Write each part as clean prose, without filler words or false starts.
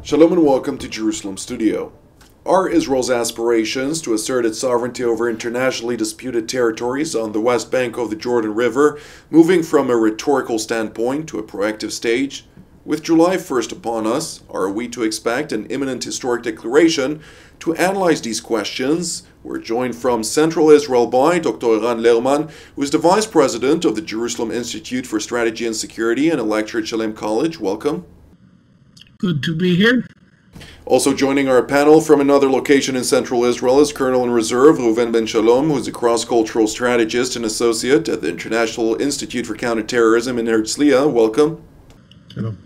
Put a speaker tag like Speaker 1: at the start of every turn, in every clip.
Speaker 1: Shalom and welcome to Jerusalem Studio. Are Israel's aspirations to assert its sovereignty over internationally disputed territories on the west bank of the Jordan River moving from a rhetorical standpoint to a proactive stage? With July 1st upon us, are we to expect an imminent historic declaration? To analyze these questions, we're joined from Central Israel by Dr. Lerman, who is the Vice President of the Jerusalem Institute for Strategy and Security and a lecturer at Shalem College. Welcome.
Speaker 2: Good to be here.
Speaker 1: Also joining our panel from another location in Central Israel is Colonel in Reserve Reuven Ben-Shalom, who is a cross-cultural strategist and associate at the International Institute for Counter-Terrorism in Herzliya. Welcome.
Speaker 3: Hello.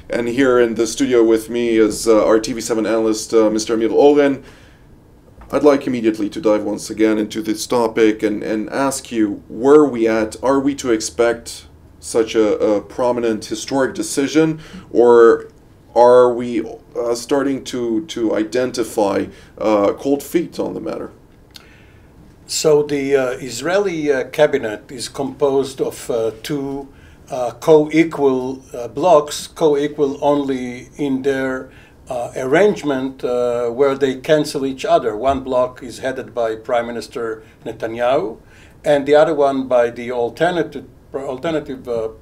Speaker 1: And here in the studio with me is our TV7 analyst, Mr. Amir Oren. I'd like immediately to dive once again into this topic and ask you, where are we at? Are we to expect such a prominent historic decision, or are we starting to identify cold feet on the matter?
Speaker 4: So the Israeli cabinet is composed of two co-equal blocks, co-equal only in their arrangement where they cancel each other. One block is headed by Prime Minister Netanyahu, and the other one by the alternative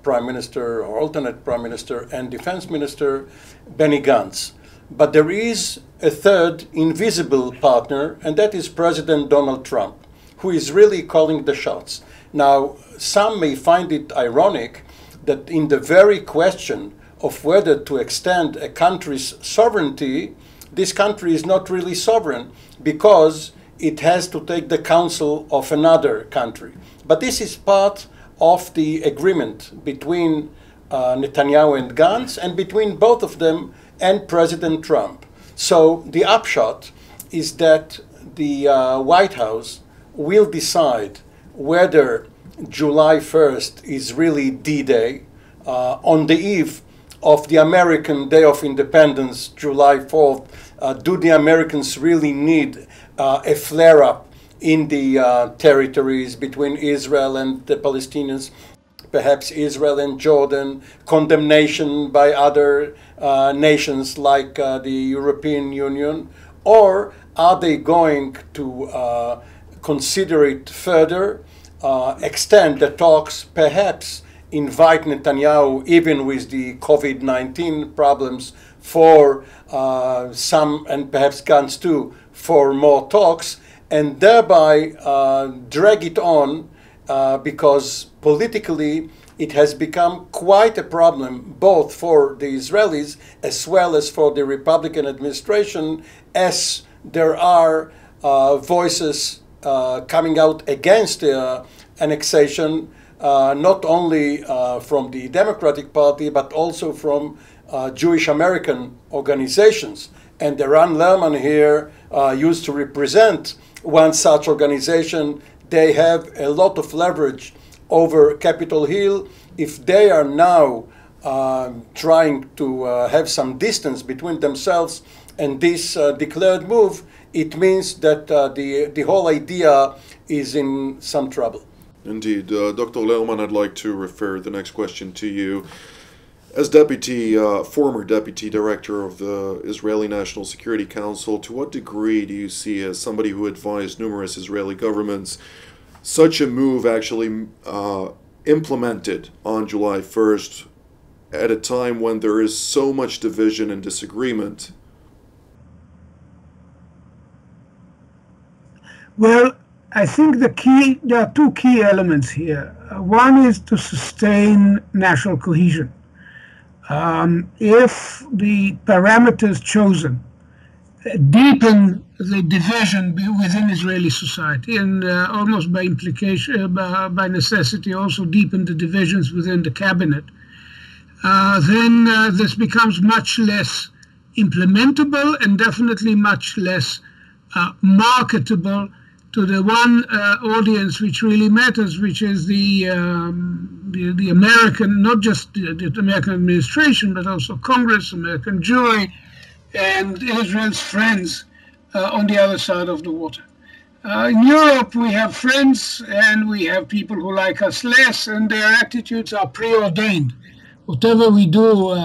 Speaker 4: Prime Minister or alternate Prime Minister and Defense Minister Benny Gantz. But there is a third invisible partner, and that is President Donald Trump, who is really calling the shots. Now, some may find it ironic that in the very question of whether to extend a country's sovereignty, this country is not really sovereign because it has to take the counsel of another country. But this is part of the agreement between Netanyahu and Gantz, and between both of them and President Trump. So the upshot is that the White House will decide whether July 1st is really D-Day on the eve of the American Day of Independence, July 4th. Do the Americans really need a flare-up in the territories between Israel and the Palestinians, perhaps Israel and Jordan, condemnation by other nations like the European Union, or are they going to consider it further, extend the talks, perhaps invite Netanyahu, even with the COVID-19 problems, for some, and perhaps Gantz too, for more talks, and thereby drag it on because politically it has become quite a problem both for the Israelis as well as for the Republican administration, as there are voices coming out against the annexation, not only from the Democratic Party but also from Jewish American organizations. And Eran Lerman here used to represent one such organization. They have a lot of leverage over Capitol Hill. If they are now trying to have some distance between themselves and this declared move, it means that the whole idea is in some trouble.
Speaker 1: Indeed. Dr. Lerman, I'd like to refer the next question to you. As former deputy director of the Israeli National Security Council, to what degree do you see, as somebody who advised numerous Israeli governments, such a move actually implemented on July 1st at a time when there is so much division and disagreement?
Speaker 2: Well, I think there are two key elements here. One is to sustain national cohesion. If the parameters chosen deepen the division within Israeli society and almost by implication, by necessity, also deepen the divisions within the cabinet, then this becomes much less implementable and definitely much less marketable to the one audience which really matters, which is the American, not just the American administration, but also Congress, American Jewry, and Israel's friends on the other side of the water. In Europe, we have friends and we have people who like us less, and their attitudes are preordained. whatever we do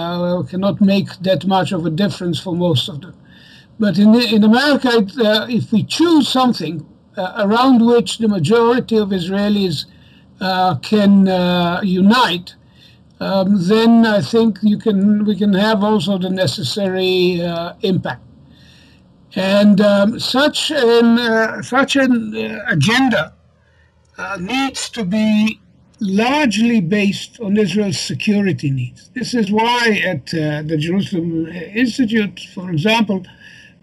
Speaker 2: cannot make that much of a difference for most of them. But in America, if we choose something around which the majority of Israelis can unite, then I think we can have also the necessary impact. And such an agenda needs to be largely based on Israel's security needs. This is why at the Jerusalem Institute, for example,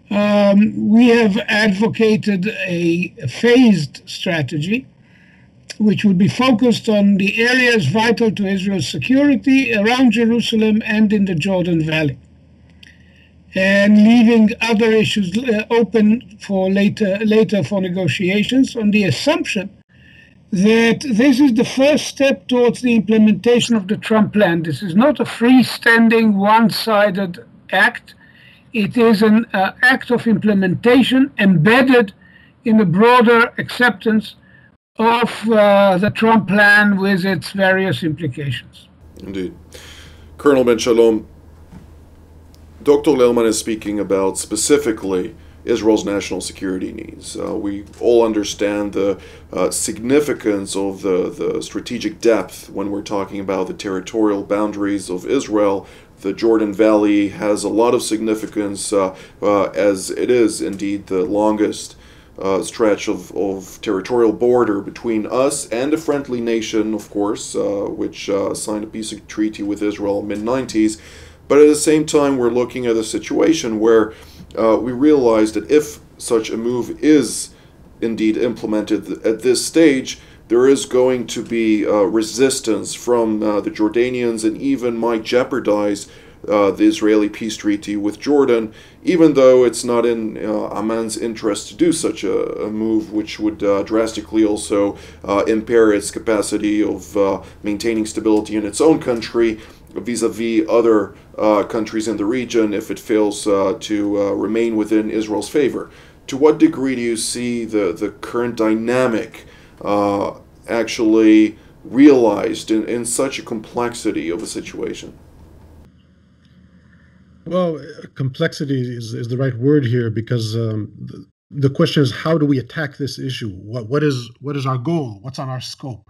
Speaker 2: we have advocated a phased strategy which would be focused on the areas vital to Israel's security around Jerusalem and in the Jordan Valley, and leaving other issues open for later for negotiations, on the assumption that this is the first step towards the implementation of the Trump plan. This is not a freestanding, one-sided act. It is an act of implementation embedded in a broader acceptance of the Trump plan with its various implications.
Speaker 1: Indeed. Colonel Ben-Shalom, Dr. Lerman is speaking about specifically Israel's national security needs. We all understand the significance of the strategic depth when we're talking about the territorial boundaries of Israel. The Jordan Valley has a lot of significance as it is indeed the longest stretch of territorial border between us and a friendly nation, of course, which signed a peace treaty with Israel in the mid-90s. But at the same time, we're looking at a situation where we realize that if such a move is indeed implemented at this stage, there is going to be resistance from the Jordanians, and even might jeopardize the Israeli peace treaty with Jordan, even though it's not in Amman's interest to do such a move, which would drastically also impair its capacity of maintaining stability in its own country vis-a-vis other countries in the region if it fails to remain within Israel's favor. To what degree do you see the current dynamic actually realized in such a complexity of a situation?
Speaker 3: Well, complexity is the right word here, because the question is, how do we attack this issue? What is our goal? What's on our scope?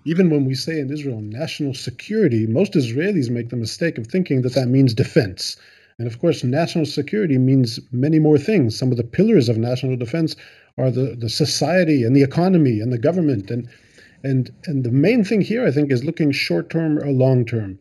Speaker 3: Even when we say in Israel national security, most Israelis make the mistake of thinking that means defense. And of course, national security means many more things. Some of the pillars of national defense are the society and the economy and the government. And the main thing here, I think, is looking short-term or long-term.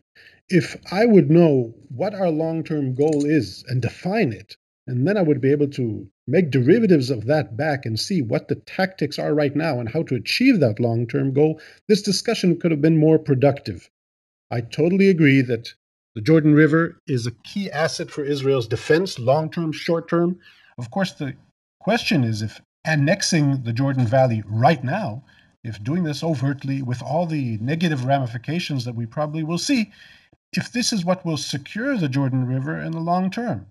Speaker 3: If I would know what our long-term goal is and define it, and then I would be able to make derivatives of that back and see what the tactics are right now and how to achieve that long-term goal, this discussion could have been more productive. I totally agree that the Jordan River is a key asset for Israel's defense, long-term, short-term. Of course, the question is, if annexing the Jordan Valley right now, if doing this overtly with all the negative ramifications that we probably will see, if this is what will secure the Jordan River in the long term,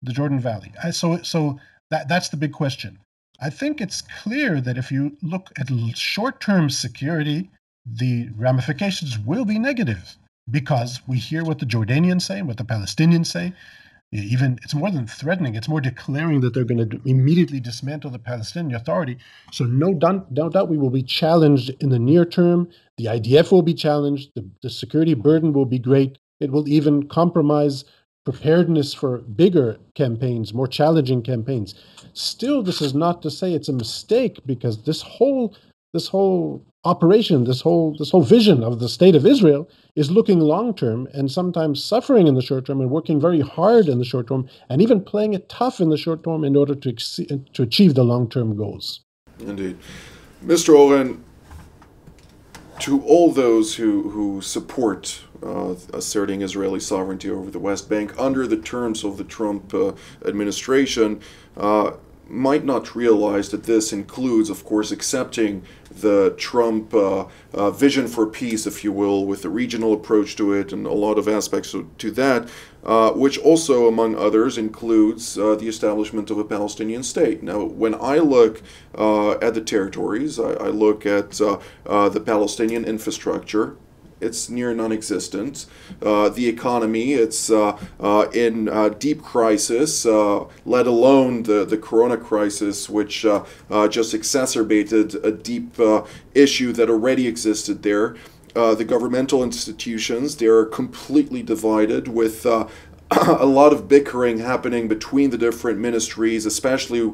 Speaker 3: the Jordan Valley. So that's the big question. I think it's clear that if you look at short-term security, the ramifications will be negative, because we hear what the Jordanians say, what the Palestinians say. Even it's more than threatening, it's more declaring that they're going to immediately dismantle the Palestinian Authority. So no doubt we will be challenged in the near term. The IDF will be challenged. The security burden will be great. It will even compromise preparedness for bigger campaigns, more challenging campaigns. Still, this is not to say it's a mistake, because this whole operation, this whole vision of the state of Israel is looking long term, and sometimes suffering in the short term and working very hard in the short term, and even playing it tough in the short term in order to achieve the long term goals.
Speaker 1: Indeed. Mr. Oren, to all those who support asserting Israeli sovereignty over the West Bank under the terms of the Trump administration, might not realize that this includes, of course, accepting the Trump vision for peace, if you will, with the regional approach to it and a lot of aspects to that, which also, among others, includes the establishment of a Palestinian state. Now, when I look at the territories, I look at the Palestinian infrastructure, it's near non-existent. The economy, it's in deep crisis, let alone the corona crisis, which just exacerbated a deep issue that already existed there. The governmental institutions, they're completely divided with a lot of bickering happening between the different ministries, especially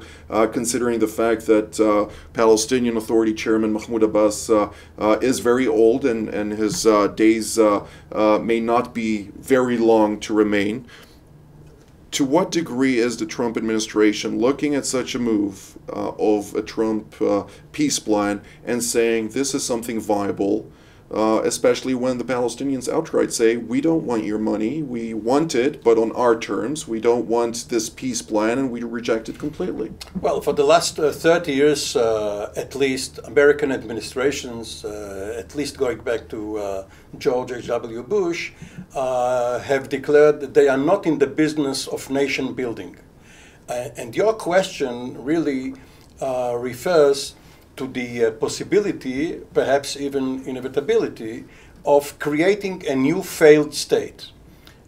Speaker 1: considering the fact that Palestinian Authority Chairman Mahmoud Abbas is very old and his days may not be very long to remain. To what degree is the Trump administration looking at such a move of a Trump peace plan and saying this is something viable? Especially when the Palestinians outright say, we don't want your money, we want it, but on our terms. We don't want this peace plan, and we reject it completely.
Speaker 4: Well, for the last 30 years, at least, American administrations, at least going back to George H.W. Bush, have declared that they are not in the business of nation building. And your question really refers to the possibility, perhaps even inevitability, of creating a new failed state.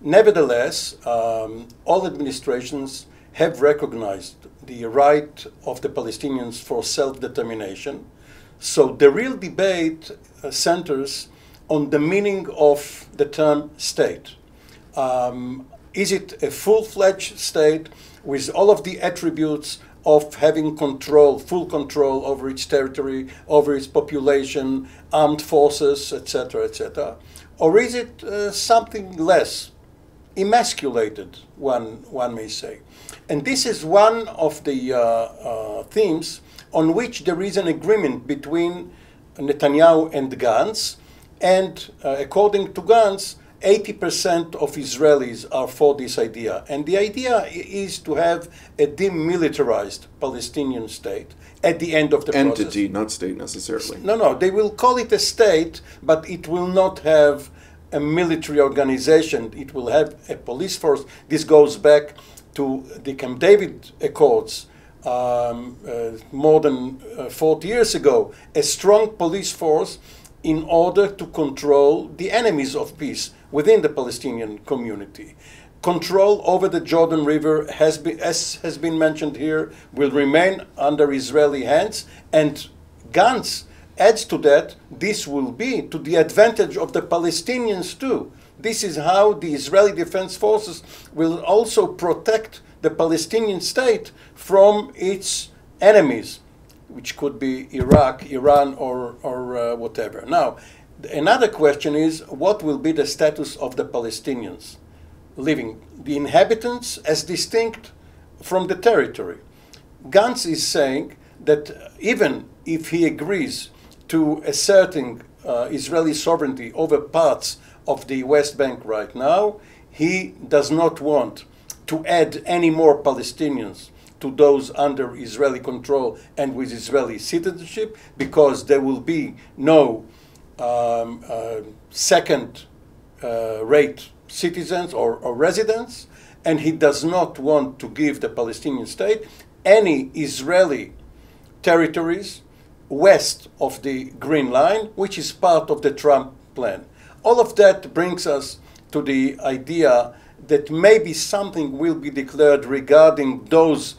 Speaker 4: Nevertheless, all administrations have recognized the right of the Palestinians for self-determination. So the real debate centers on the meaning of the term state. Is it a full-fledged state with all of the attributes of having control, full control over its territory, over its population, armed forces, etc., etc.? Or is it something less, emasculated, one may say? And this is one of the themes on which there is an agreement between Netanyahu and Gantz, and according to Gantz, 80% of Israelis are for this idea. And the idea is to have a demilitarized Palestinian state at the end of the process.
Speaker 1: Entity, not state necessarily.
Speaker 4: No, they will call it a state, but it will not have a military organization. It will have a police force. This goes back to the Camp David Accords more than 40 years ago. A strong police force in order to control the enemies of peace within the Palestinian community. Control over the Jordan River, has been mentioned here, will remain under Israeli hands, and Gantz adds to that, this will be to the advantage of the Palestinians too. This is how the Israeli Defense Forces will also protect the Palestinian state from its enemies, which could be Iraq, Iran, or whatever. Now, another question is, what will be the status of the Palestinians living, the inhabitants as distinct from the territory? Gantz is saying that even if he agrees to asserting Israeli sovereignty over parts of the West Bank right now, he does not want to add any more Palestinians to those under Israeli control and with Israeli citizenship, because there will be no second-rate citizens or residents, and he does not want to give the Palestinian state any Israeli territories west of the Green Line, which is part of the Trump plan. All of that brings us to the idea that maybe something will be declared regarding those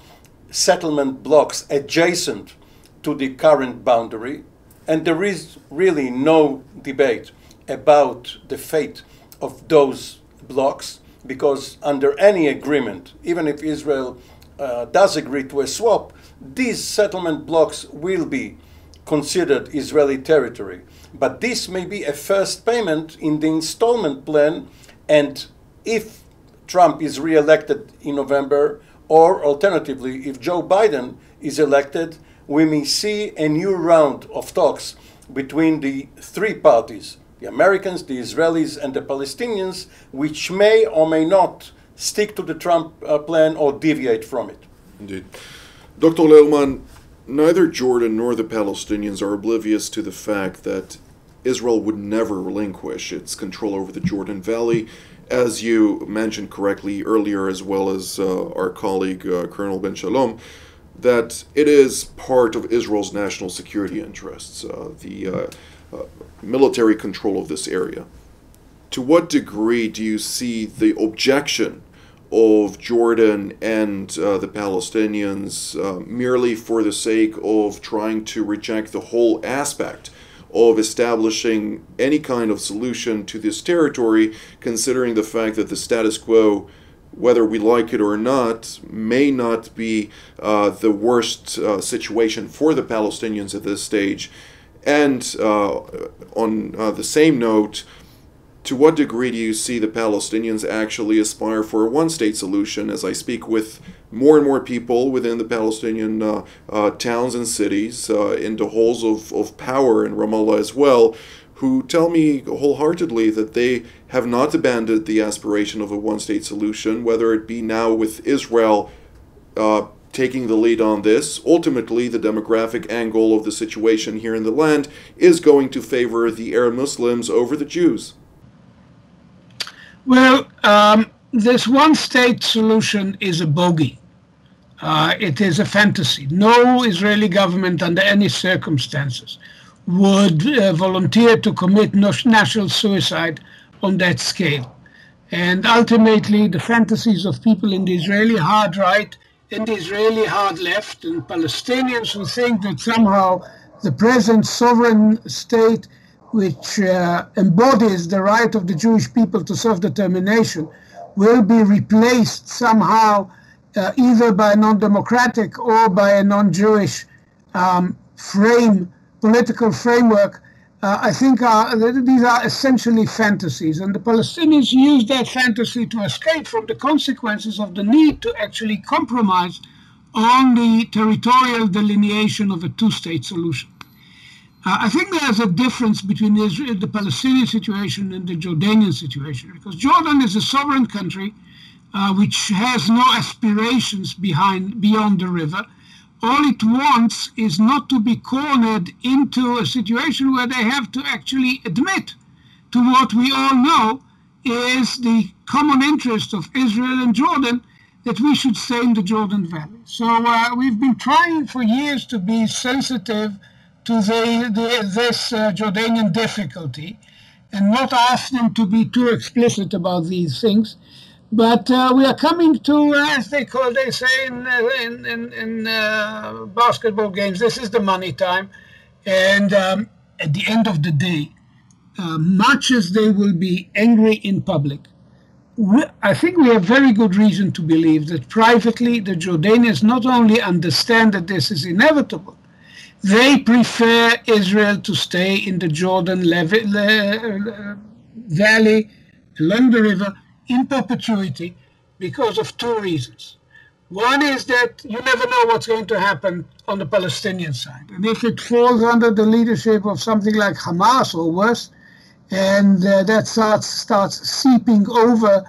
Speaker 4: settlement blocks adjacent to the current boundary, and there is really no debate about the fate of those blocks, because under any agreement, even if Israel does agree to a swap, these settlement blocks will be considered Israeli territory. But this may be a first payment in the installment plan, and if Trump is re-elected in November, or alternatively, if Joe Biden is elected, we may see a new round of talks between the three parties, the Americans, the Israelis, and the Palestinians, which may or may not stick to the Trump plan or deviate from it.
Speaker 1: Indeed. Dr. Lerman, neither Jordan nor the Palestinians are oblivious to the fact that Israel would never relinquish its control over the Jordan Valley, as you mentioned correctly earlier, as well as our colleague Colonel Ben-Shalom. that it is part of Israel's national security interests, the military control of this area. To what degree do you see the objection of Jordan and the Palestinians merely for the sake of trying to reject the whole aspect of establishing any kind of solution to this territory, considering the fact that the status quo, whether we like it or not, may not be the worst situation for the Palestinians at this stage? And on the same note, to what degree do you see the Palestinians actually aspire for a one-state solution? As I speak with more and more people within the Palestinian towns and cities, in the halls of power in Ramallah as well, who tell me wholeheartedly that they have not abandoned the aspiration of a one-state solution, whether it be now with Israel taking the lead on this. Ultimately, the demographic angle of the situation here in the land is going to favor the Arab Muslims over the Jews.
Speaker 2: Well, this one-state solution is a bogey. It is a fantasy. No Israeli government under any circumstances would volunteer to commit national suicide on that scale. And ultimately, the fantasies of people in the Israeli hard right and the Israeli hard left and Palestinians who think that somehow the present sovereign state, which embodies the right of the Jewish people to self-determination, will be replaced somehow either by a non-democratic or by a non-Jewish political framework. I think these are essentially fantasies, and the Palestinians use that fantasy to escape from the consequences of the need to actually compromise on the territorial delineation of a two-state solution. I think there's a difference between the Palestinian situation and the Jordanian situation, because Jordan is a sovereign country which has no aspirations beyond the river. All it wants is not to be cornered into a situation where they have to actually admit to what we all know is the common interest of Israel and Jordan, that we should stay in the Jordan Valley. So we've been trying for years to be sensitive to this Jordanian difficulty and not ask them to be too explicit about these things. But we are coming to, as they say in basketball games, this is the money time. And at the end of the day, much as they will be angry in public, I think we have very good reason to believe that privately the Jordanians not only understand that this is inevitable, they prefer Israel to stay in the Jordan Valley along the river in perpetuity because of two reasons. One is that you never know what's going to happen on the Palestinian side. And if it falls under the leadership of something like Hamas or worse, and that starts seeping over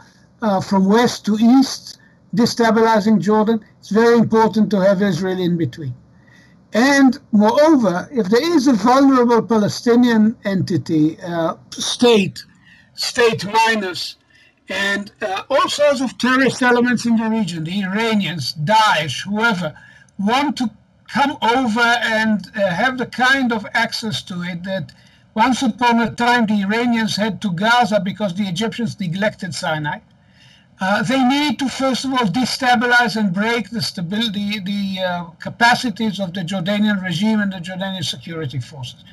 Speaker 2: from west to east, destabilizing Jordan, it's very important to have Israel in between. And moreover, if there is a vulnerable Palestinian entity, state minus, and all sorts of terrorist elements in the region, the Iranians, Daesh, whoever, want to come over and have the kind of access to it that once upon a time the Iranians had to Gaza because the Egyptians neglected Sinai. They need to, first of all, destabilize and break the stability, the capacities of the Jordanian regime and the Jordanian security forces.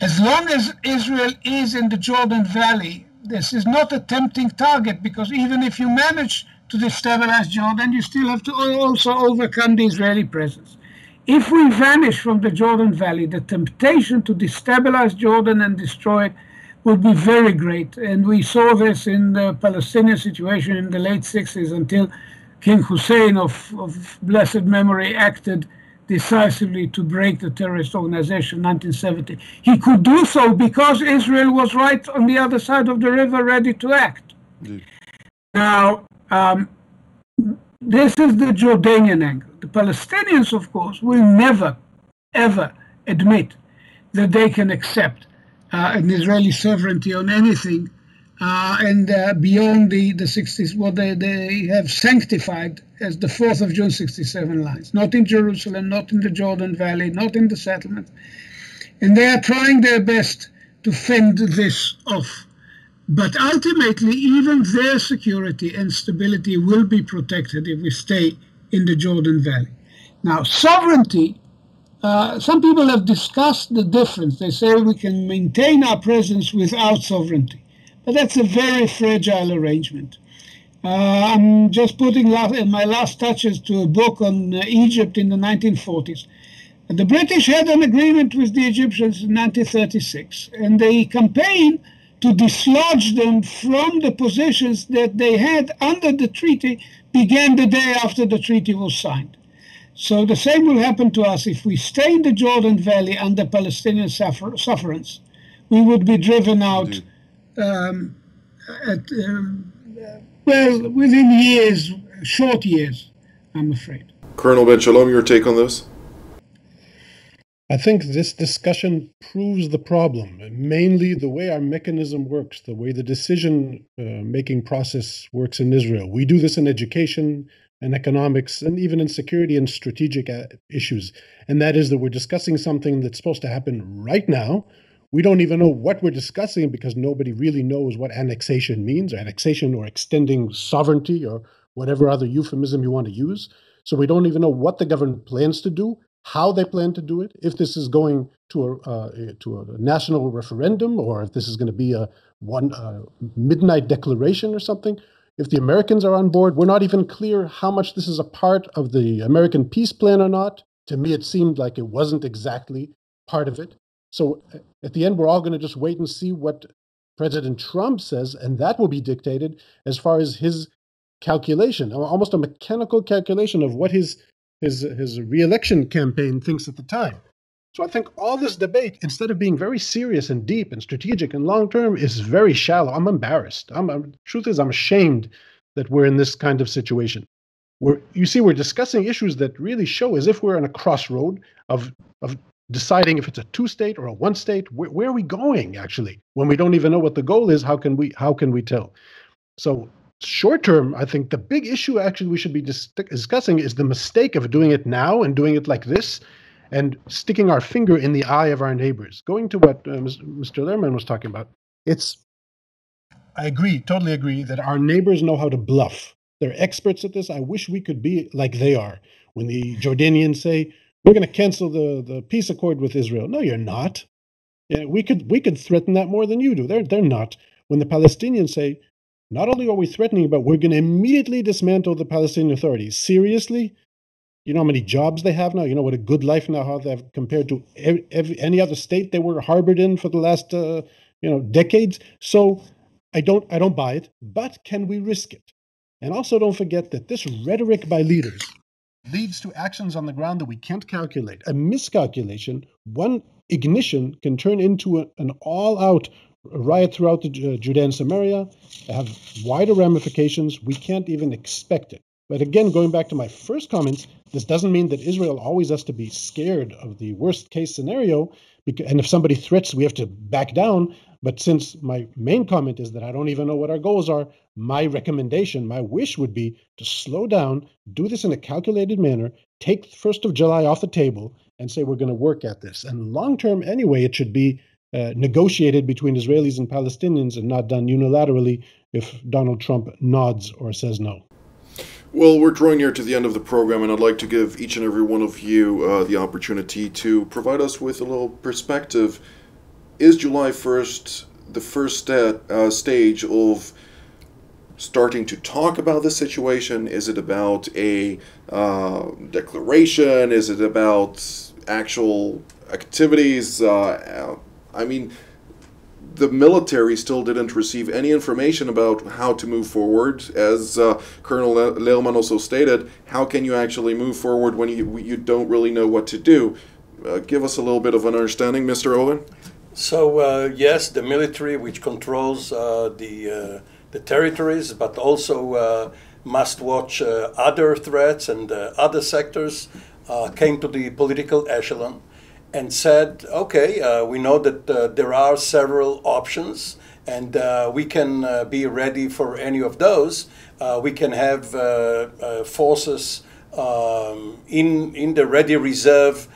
Speaker 2: As long as Israel is in the Jordan Valley, this is not a tempting target, because even if you manage to destabilize Jordan, you still have to also overcome the Israeli presence. If we vanish from the Jordan Valley, the temptation to destabilize Jordan and destroy it would be very great. And we saw this in the Palestinian situation in the late 60s until King Hussein of blessed memory acted decisively to break the terrorist organization in 1970. He could do so because Israel was right on the other side of the river, ready to act. Indeed. Now, this is the Jordanian angle. The Palestinians, of course, will never, ever admit that they can accept an Israeli sovereignty on anything and beyond the 60s, what they have sanctified as the 4th of June 67 lines, not in Jerusalem, not in the Jordan Valley, not in the settlement. And they are trying their best to fend this off. But ultimately, even their security and stability will be protected if we stay in the Jordan Valley. Now, sovereignty, some people have discussed the difference. They say we can maintain our presence without sovereignty. But that's a very fragile arrangement. I'm just putting my last touches to a book on Egypt in the 1940s. The British had an agreement with the Egyptians in 1936, and they campaigned to dislodge them from the positions that they had under the treaty began the day after the treaty was signed. So the same will happen to us if we stay in the Jordan Valley under Palestinian sufferance. We would be driven out within years, short years, I'm afraid.
Speaker 1: Colonel Ben-Shalom, your take on this?
Speaker 3: I think this discussion proves the problem, mainly the way our mechanism works, the way the decision-making process works in Israel. We do this in education and economics and even in security and strategic issues. And that is that we're discussing something that's supposed to happen right now. We don't even know what we're discussing because nobody really knows what annexation means, or annexation or extending sovereignty or whatever other euphemism you want to use. So we don't even know what the government plans to do, how they plan to do it, if this is going to a national referendum, or if this is going to be a midnight declaration or something. If the Americans are on board, we're not even clear how much this is a part of the American peace plan or not. To me, it seemed like it wasn't exactly part of it. So at the end, we're all going to just wait and see what President Trump says, and that will be dictated as far as his calculation, almost a mechanical calculation of what his re-election campaign thinks at the time. So I think all this debate, instead of being very serious and deep and strategic and long-term, is very shallow. I'm embarrassed. Truth is, I'm ashamed that we're in this kind of situation. We're discussing issues that really show as if we're on a crossroad of deciding if it's a two-state or a one-state. Where are we going, actually? When we don't even know what the goal is, how can we tell? So short term, I think the big issue actually we should be discussing is the mistake of doing it now and doing it like this and sticking our finger in the eye of our neighbors. Going to what Mr. Lerman was talking about, I agree, totally agree, that our neighbors know how to bluff. They're experts at this. I wish we could be like they are. When the Jordanians say, we're going to cancel the peace accord with Israel. No, you're not. Yeah, we could threaten that more than you do. They're not. When the Palestinians say, not only are we threatening, but we're going to immediately dismantle the Palestinian Authority. Seriously? You know how many jobs they have now? You know what a good life now how they have compared to any other state they were harbored in for the last decades? So I don't buy it. But can we risk it? And also don't forget that this rhetoric by leaders leads to actions on the ground that we can't calculate. A miscalculation, one ignition can turn into an all-out riot throughout the Judea and Samaria, have wider ramifications. We can't even expect it. But again, going back to my first comments, this doesn't mean that Israel always has to be scared of the worst case scenario. And if somebody threats, we have to back down. But since my main comment is that I don't even know what our goals are, my recommendation, my wish would be to slow down, do this in a calculated manner, take the 1st of July off the table and say we're going to work at this. And long term, anyway, it should be negotiated between Israelis and Palestinians and not done unilaterally if Donald Trump nods or says no.
Speaker 1: Well, we're drawing near to the end of the program, and I'd like to give each and every one of you the opportunity to provide us with a little perspective. Is July 1st the first stage of starting to talk about the situation? Is it about a declaration? Is it about actual activities? I mean, the military still didn't receive any information about how to move forward. As Colonel Lerman also stated, how can you actually move forward when you don't really know what to do? Give us a little bit of an understanding, Mr. Oren.
Speaker 4: So yes, the military, which controls the territories, but also must watch other threats and other sectors, came to the political echelon and said, okay, we know that there are several options And we can be ready for any of those. We can have forces in the ready reserve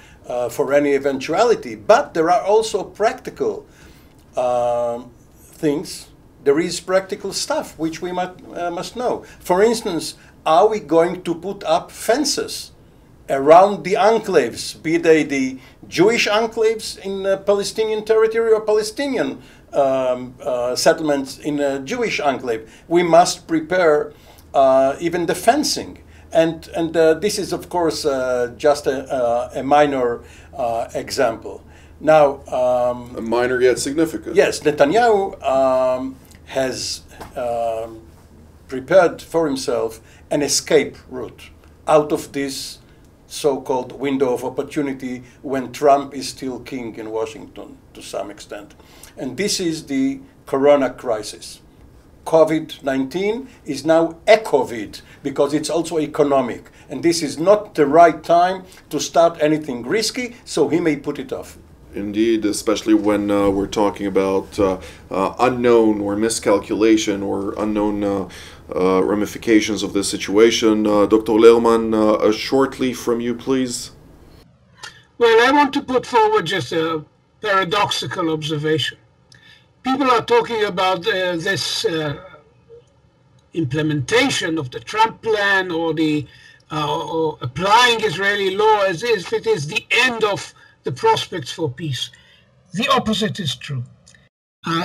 Speaker 4: for any eventuality. But there are also practical things. There is practical stuff which we must know. For instance, are we going to put up fences around the enclaves, be they the Jewish enclaves in Palestinian territory or Palestinian settlements in a Jewish enclave? We must prepare even the fencing. And this is, of course, just a minor example. Now,
Speaker 1: a minor yet significant.
Speaker 4: Yes, Netanyahu has prepared for himself an escape route out of this so-called window of opportunity when Trump is still king in Washington to some extent. And this is the corona crisis. COVID-19 is now a COVID because it's also economic. And this is not the right time to start anything risky, so he may put it off.
Speaker 1: Indeed, especially when we're talking about unknown or miscalculation or unknown ramifications of this situation. Dr. Lerman, shortly from you, please.
Speaker 2: Well, I want to put forward just a paradoxical observation. People are talking about this implementation of the Trump plan or the or applying Israeli law as if it is the end of the prospects for peace. The opposite is true.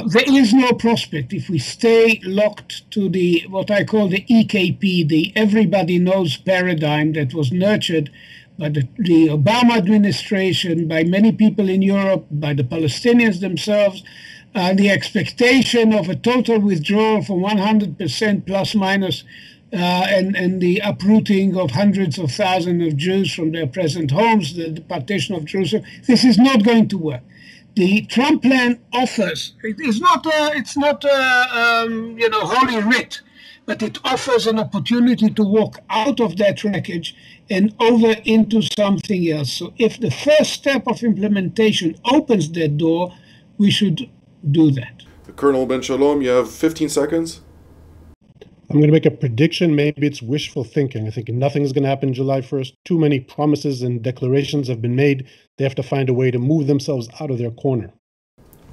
Speaker 2: There is no prospect if we stay locked to the what I call the EKP, the everybody knows paradigm that was nurtured by the Obama administration, by many people in Europe, by the Palestinians themselves, the expectation of a total withdrawal from 100% plus minus, and the uprooting of hundreds of thousands of Jews from their present homes, the partition of Jerusalem. This is not going to work. The Trump plan offers, it's not holy writ, but it offers an opportunity to walk out of that wreckage and over into something else. So if the first step of implementation opens that door, we should do that.
Speaker 1: Colonel Ben-Shalom, you have 15 seconds.
Speaker 3: I'm going to make a prediction. Maybe it's wishful thinking. I think nothing is going to happen July 1st. Too many promises and declarations have been made. They have to find a way to move themselves out of their corner.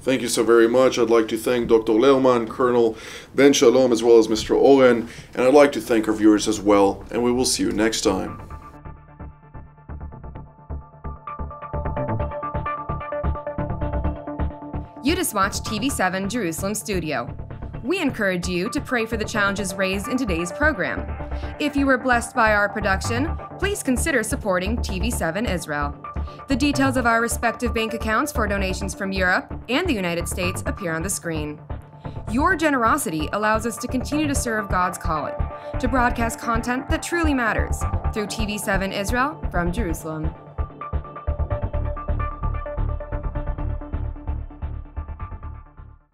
Speaker 1: Thank you so very much. I'd like to thank Dr. Lerman, Colonel Ben-Shalom, as well as Mr. Oren, and I'd like to thank our viewers as well, and we will see you next time.
Speaker 5: You just watched TV7 Jerusalem Studio. We encourage you to pray for the challenges raised in today's program. If you were blessed by our production, please consider supporting TV7 Israel. The details of our respective bank accounts for donations from Europe and the United States appear on the screen. Your generosity allows us to continue to serve God's calling, to broadcast content that truly matters through TV7 Israel from Jerusalem.